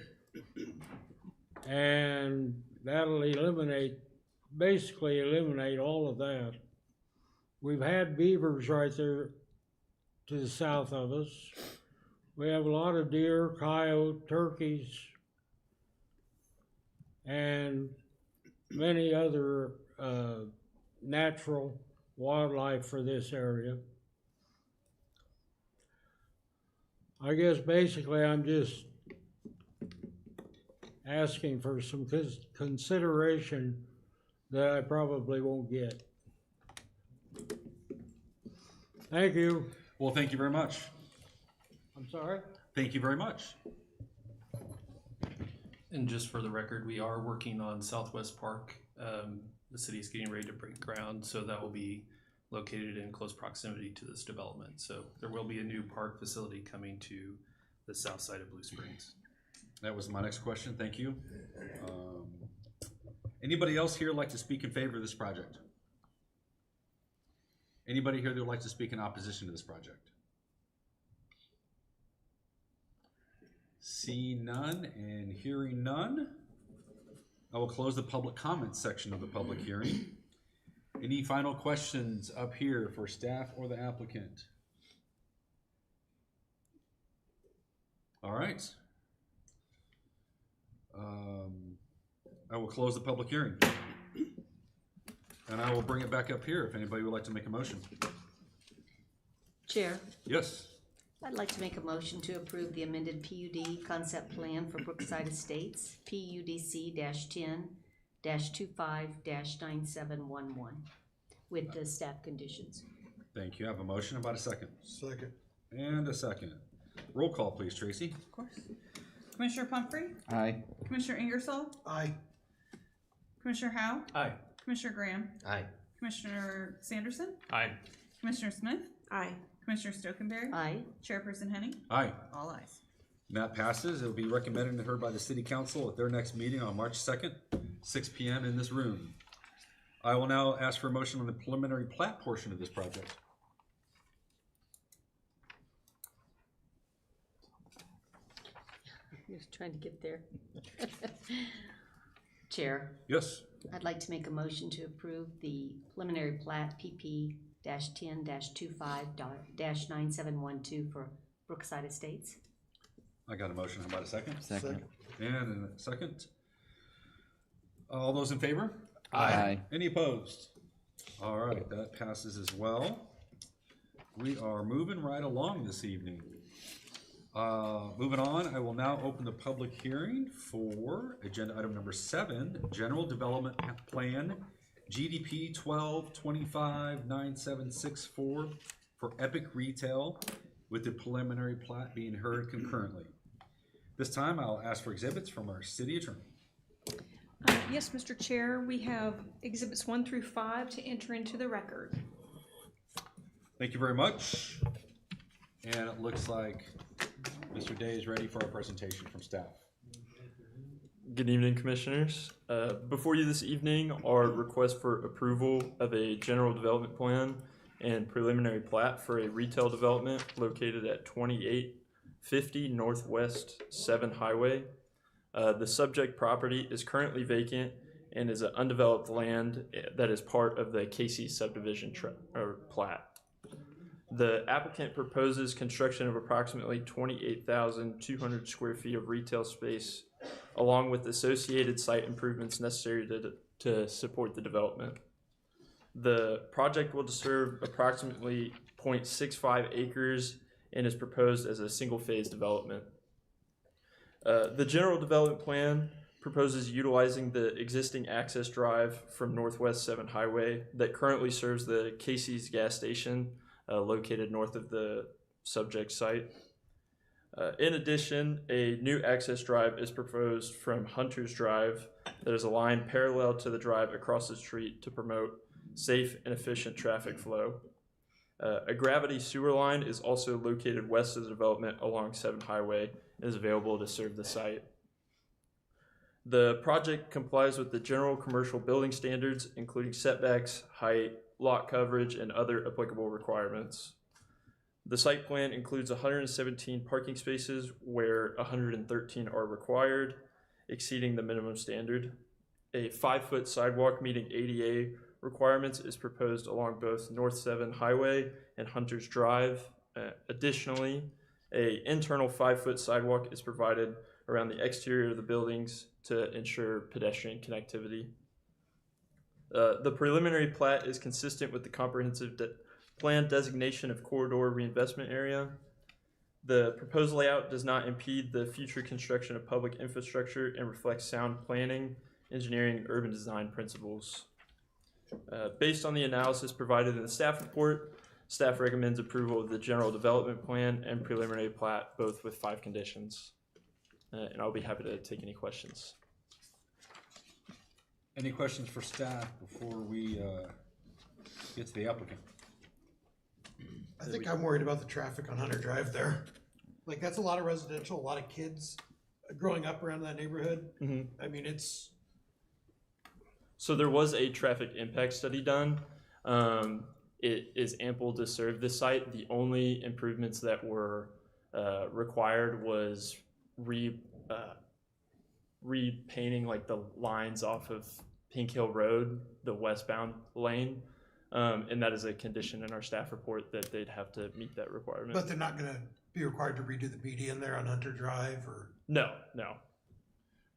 and that'll basically eliminate all of that. We've had beavers right there to the south of us. We have a lot of deer, coyote, turkeys, and many other natural wildlife for this area. I guess basically I'm just asking for some consideration that I probably won't get. Thank you. Well, thank you very much. I'm sorry? Thank you very much. And just for the record, we are working on Southwest Park. The city's getting ready to break ground, so that will be located in close proximity to this development. So there will be a new park facility coming to the south side of Blue Springs. That was my next question. Thank you. Anybody else here like to speak in favor of this project? Anybody here that would like to speak in opposition to this project? See none and hearing none, I will close the public comments section of the public hearing. Any final questions up here for staff or the applicant? All right. I will close the public hearing. And I will bring it back up here if anybody would like to make a motion. Chair, Yes. I'd like to make a motion to approve the amended PUD concept plan for Brookside Estates, PUDC-10-25-9711, with the staff conditions. Thank you. I have a motion. About a second. Second. And a second. Roll call, please, Tracy. Of course. Commissioner Pumphrey, Aye. Commissioner Ingersoll, Aye. Commissioner Howe, Aye. Commissioner Graham, Aye. Commissioner Sanderson, Aye. Commissioner Smith, Aye. Commissioner Stokenberry, Aye. Chairperson Henning, Aye. all ayes. And that passes. It will be recommended and heard by the City Council at their next meeting on March 2nd, 6 p.m. in this room. I will now ask for a motion on the preliminary plat portion of this project. Just trying to get there. Chair, Yes. I'd like to make a motion to approve the preliminary plat PP-10-25-9712 for Brookside Estates. I got a motion. How about a second? Second. And a second. All those in favor? Aye. Any opposed? All right, that passes as well. We are moving right along this evening. Moving on, I will now open the public hearing for agenda item number 7, General Development Plan GDP 12259764 for Epic Retail, with the preliminary plat being heard concurrently. This time, I'll ask for exhibits from our city attorney. Yes, Mr. Chair, we have exhibits 1 through 5 to enter into the record. Thank you very much. And it looks like Mr. Day is ready for our presentation from staff. Good evening, Commissioners. Before you this evening are requests for approval of a general development plan and preliminary plat for a retail development located at 2850 Northwest 7 Highway. The subject property is currently vacant and is an undeveloped land that is part of the Casey subdivision plat. The applicant proposes construction of approximately 28,200 square feet of retail space, along with associated site improvements necessary to support the development. The project will serve approximately 0.65 acres and is proposed as a single-phase development. The general development plan proposes utilizing the existing access drive from Northwest 7 Highway that currently serves the Casey's gas station located north of the subject site. In addition, a new access drive is proposed from Hunter's Drive that is aligned parallel to the drive across the street to promote safe and efficient traffic flow. A gravity sewer line is also located west of the development along 7 Highway and is available to serve the site. The project complies with the general commercial building standards, including setbacks, height, lot coverage, and other applicable requirements. The site plan includes 117 parking spaces where 113 are required, exceeding the minimum standard. A 5-foot sidewalk meeting ADA requirements is proposed along both North 7 Highway and Hunter's Drive. Additionally, an internal 5-foot sidewalk is provided around the exterior of the buildings to ensure pedestrian connectivity. The preliminary plat is consistent with the comprehensive plan designation of corridor reinvestment area. The proposed layout does not impede the future construction of public infrastructure and reflects sound planning, engineering, and urban design principles. Based on the analysis provided in the staff report, staff recommends approval of the general development plan and preliminary plat, both with 5 conditions. And I'll be happy to take any questions. Any questions for staff before we get to the applicant? I think I'm worried about the traffic on Hunter Drive there. Like, that's a lot of residential, a lot of kids growing up around that neighborhood. Mm-hmm. I mean, it's... So there was a traffic impact study done. it is ample to serve the site. The only improvements that were required was repainting like the lines off of Pink Hill Road, the westbound lane. And that is a condition in our staff report that they'd have to meet that requirement. But they're not gonna be required to redo the median there on Hunter Drive, or? No.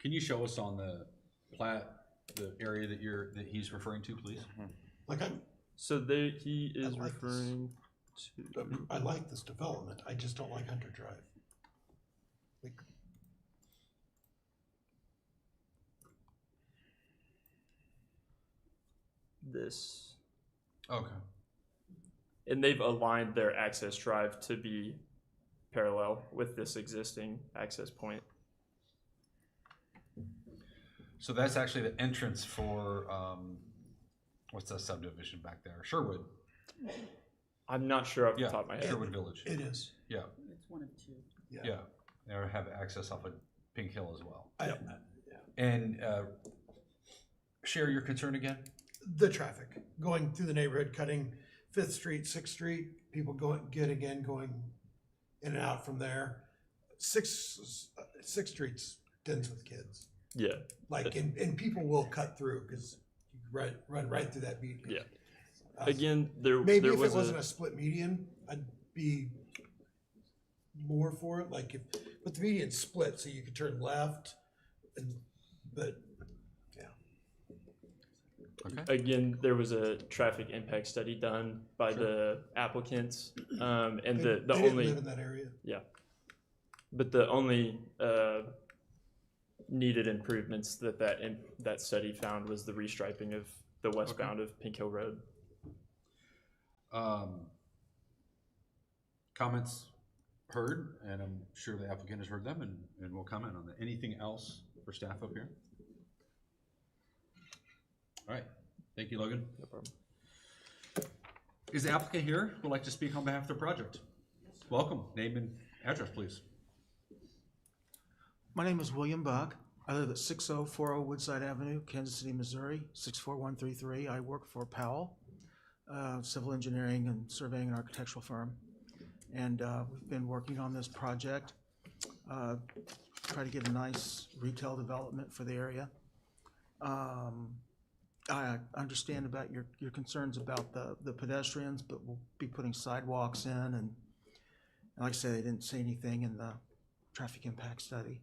Can you show us on the plat, the area that he's referring to, please? Like So he is like referring to. I like this development, I just don't like Hunter Drive. Like, This. Okay. And they've aligned their access drive to be parallel with this existing access point. So that's actually the entrance for, what's that subdivision back there? Sherwood. I'm not sure off the Yeah, top of my head. Sherwood Village. it is. Yeah, It's one of two. yeah. They have access off of Pink Hill as well. Yeah. And share your concern again? The traffic, going through the neighborhood, cutting 5th Street, 6th Street, people going in and out from there. 6th Street's dense with kids. Yeah. Like, and people will cut through, because you run right through that median. Yeah. Again, Maybe there if was it wasn't a split median, I'd be more for it, like but the median's split, so you could turn left, but Again, there was a traffic impact study done by the applicants, and they the didn't only live in that area. yeah, but the only needed improvements that study found was the restriping of the westbound of Pink Hill Road. Comments heard, and I'm sure the applicant has heard them, and we'll comment on that. Anything else for staff up here? All right, thank you, Logan. No problem. Is the applicant here, would like to speak on behalf of the project? Welcome, name and address, please. My name is William Buck. I live at 6040 Woodside Avenue, Kansas City, Missouri, 64133. I work for Powell, civil engineering and surveying and architectural firm. And we've been working on this project, try to get a nice retail development for the area. I understand about your concerns about the pedestrians, but we'll be putting sidewalks in, and like I said, they didn't say anything in the traffic impact study.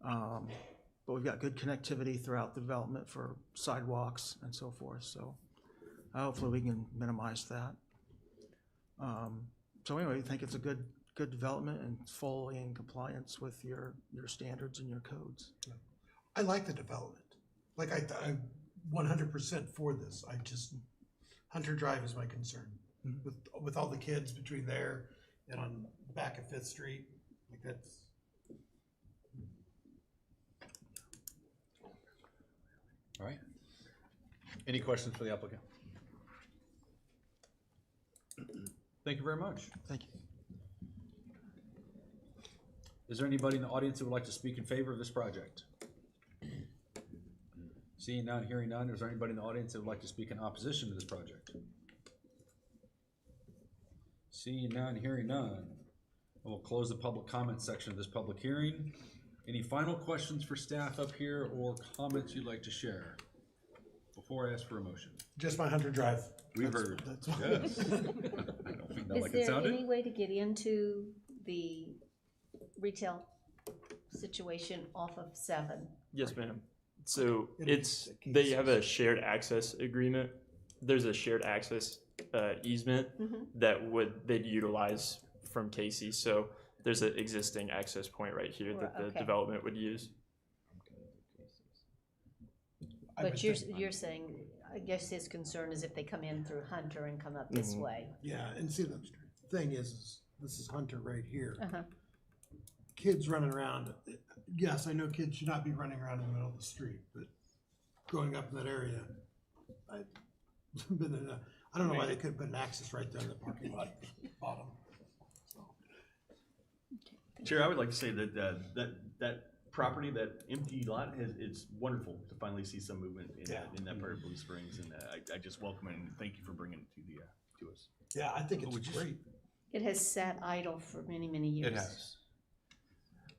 But we've got good connectivity throughout the development for sidewalks and so forth, so hopefully we can minimize that. So anyway, I think it's a good development and fully in compliance with your standards and your codes. I like the development. Like I'm 100% for this. Hunter Drive is my concern. With all the kids between there and on the back of 5th Street, like that's. All right. Any questions for the applicant? Thank you very much. Thank you. Is there anybody in the audience that would like to speak in favor of this project? Seeing none, hearing none, is there anybody in the audience that would like to speak in opposition to this project? Seeing none, hearing none, we'll close the public comment section of this public hearing. Any final questions for staff up here or comments you'd like to share before I ask for a motion? Just my Hunter Drive. We've heard. That's Yes. I don't think that Is like it there sounded. any way to get into the retail situation off of 7? Yes, ma'am. So they have a shared access agreement. There's a shared access easement that they'd utilize from Casey. So there's an existing access point right here that the development would use. But you're saying, I guess his concern is if they come in through Hunter and come up this way. Yeah, and see, the thing is this is Hunter right here. Kids running around. Yes, I know kids should not be running around in the middle of the street, but going up in that area, I've been in I don't know why they couldn't put an access right there in the parking lot bottom. Chair, I would like to say that that property, that empty lot, it's wonderful to finally see some movement in that part of Blue Springs, and I just welcome it and thank you for bringing it to to us. Yeah, I think it's great. It has sat idle for many, many years. It has.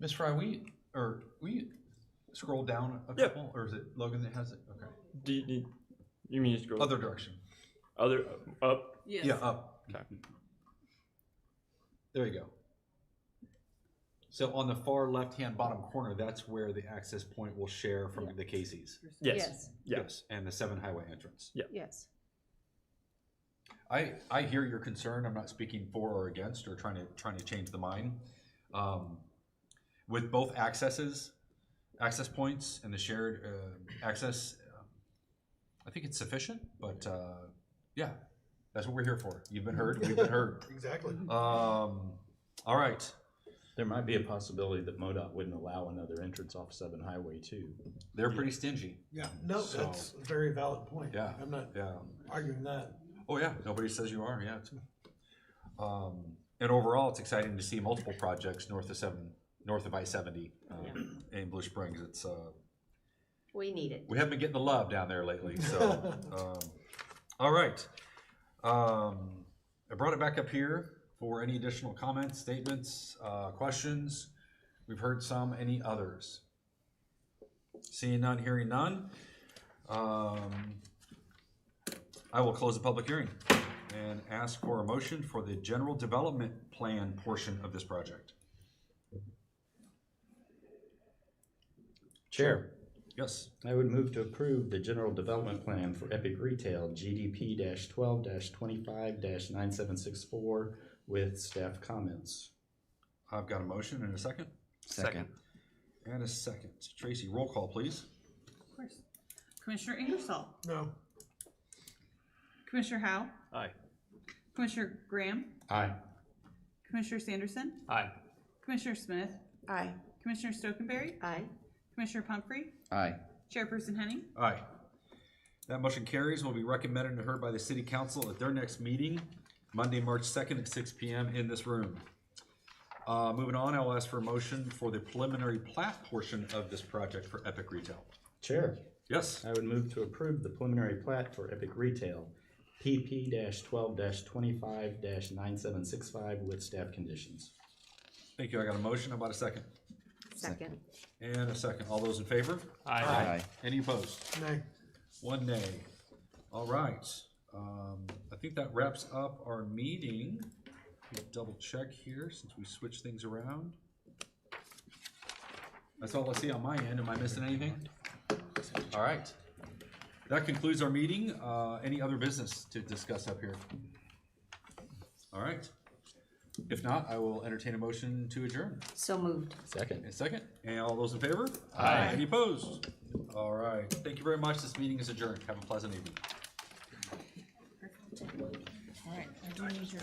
Ms. Fry, we scroll down a couple, or is it Logan that has it? Okay. You mean scroll? Other direction. Other, up? Yes. Yeah, up. Okay. There you go. So on the far left-hand bottom corner, that's where the access point will share from the Casey's. Yes. Yes, and the 7 highway entrance. Yes. I hear your concern. I'm not speaking for or against or trying to change the mind. With both access points and the shared access, I think it's sufficient. But yeah, that's what we're here for. You've been heard. We've been heard. Exactly. All right. There might be a possibility that MoDOT wouldn't allow another entrance off 7 Highway too. They're pretty stingy. Yeah, no, So- that's a very valid point. Yeah, I'm not yeah. arguing that. Oh yeah, nobody says you are. Yeah. And overall, it's exciting to see multiple projects north of I-70 in Blue Springs. It's We need it. we haven't been getting the love down there lately. So, all right. I brought it back up here for any additional comments, statements, questions. We've heard some. Any others? Seeing none, hearing none. I will close the public hearing and ask for a motion for the general development plan portion of this project. Chair. Yes. I would move to approve the general development plan for Epic Retail GDP-12-25-9764 with staff comments. I've got a motion and a second. Second. And a second. Tracy, roll call, please. Of course. Commissioner Ingersoll. No. Commissioner Howe. Aye. Commissioner Graham. Aye. Commissioner Sanderson. Aye. Commissioner Smith. Aye. Commissioner Stokenberry. Aye. Commissioner Pumphrey. Aye. Chairperson Henning. Aye. That motion carries, will be recommended and heard by the city council at their next meeting, Monday, March 2nd at 6 p.m. in this room. Moving on, I will ask for a motion for the preliminary plat portion of this project for Epic Retail. Chair. Yes. I would move to approve the preliminary plat for Epic Retail PP-12-25-9765 with staff conditions. Thank you. I got a motion. How about a second? Second. And a second. All those in favor? Aye. Aye. Any opposed? Nay. One nay. All right. I think that wraps up our meeting. Double check here since we switched things around. That's all I see on my end. Am I missing anything? All right. That concludes our meeting. Any other business to discuss up here? All right. If not, I will entertain a motion to adjourn. So moved. Second. A second. And all those in favor? Aye. Any opposed? All right. Thank you very much. This meeting is adjourned. Have a pleasant evening. All right. I do need your.